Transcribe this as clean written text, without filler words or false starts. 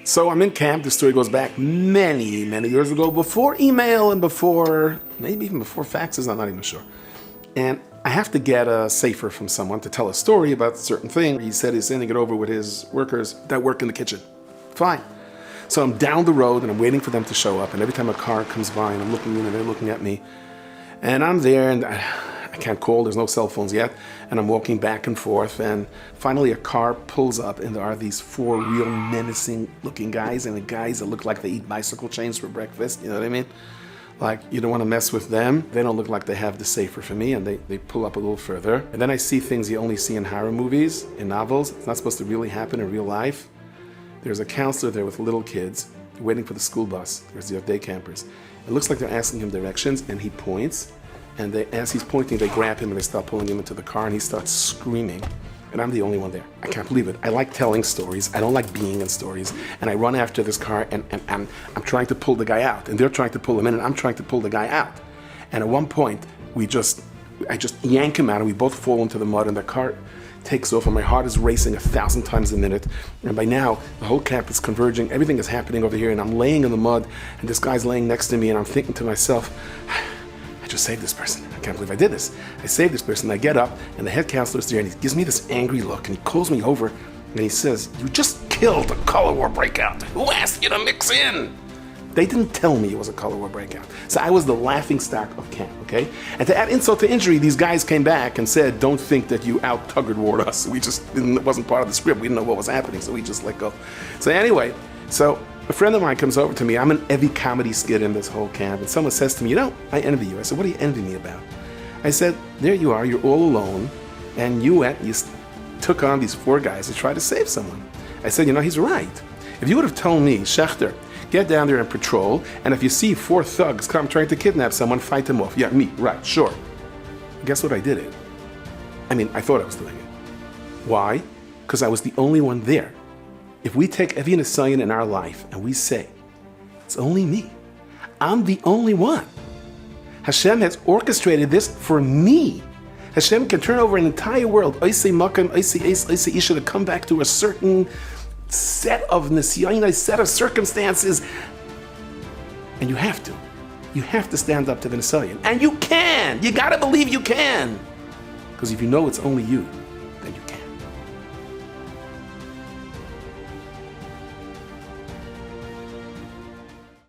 So I'm in camp. The story goes back many, many years ago, before email and before, maybe even before faxes, I'm not even sure. And I have to get a sefer from someone to tell a story about a certain thing. He said he's sending it over with his workers that work in the kitchen. Fine. So I'm down the road and I'm waiting for them to show up. And every time a car comes by and I'm looking in and they're looking at me, and I'm there and I can't call, there's no cell phones yet. And I'm walking back and forth, and finally a car pulls up, and there are these four real menacing looking guys, and the guys that look like they eat bicycle chains for breakfast, you know what I mean? Like, you don't want to mess with them. They don't look like they have the sefer for me, and they pull up a little further. And then I see things you only see in horror movies, in novels. It's not supposed to really happen in real life. There's a counselor there with little kids waiting for the school bus. There's the day campers. It looks like they're asking him directions, and he points. And as he's pointing, they grab him and they start pulling him into the car, and he starts screaming. And I'm the only one there. I can't believe it. I like telling stories. I don't like being in stories. And I run after this car, and I'm trying to pull the guy out. And they're trying to pull him in, and I'm trying to pull the guy out. And at one point, I just yank him out, and we both fall into the mud, and the car takes off, and my heart is racing 1,000 times a minute. And by now, the whole camp is converging. Everything is happening over here, and I'm laying in the mud, and this guy's laying next to me, and I'm thinking to myself, I just saved this person. I can't believe I did this. I saved this person. I get up, and the head counselor's there, and he gives me this angry look, and he calls me over, and he says, "You just killed a color war breakout. Who asked you to mix in?" They didn't tell me it was a color war breakout. So I was the laughing stock of camp, okay? And to add insult to injury, these guys came back and said, "Don't think that you out-tug-of-warred us." It wasn't part of the script. We didn't know what was happening, so we just let go. So anyway, a friend of mine comes over to me. I'm in every comedy skit in this whole camp, and someone says to me, "You know, I envy you." I said, "What do you envy me about?" I said, "There you are, you're all alone, and you took on these four guys to try to save someone." I said, "You know, he's right. If you would have told me, Shechter, get down there and patrol, and if you see four thugs come trying to kidnap someone, fight them off." Yeah, me, right, sure. Guess what I did it? I mean, I thought I was doing it. Why? Because I was the only one there. If we take every Nisayan in our life and we say, it's only me, I'm the only one. Hashem has orchestrated this for me. Hashem can turn over an entire world, Oisei Makam, Oisei Isha, to come back to a certain set of Nisayan, a set of circumstances. And you have to. You have to stand up to the Nisayan. And you can! You gotta believe you can! Because if you know it's only you,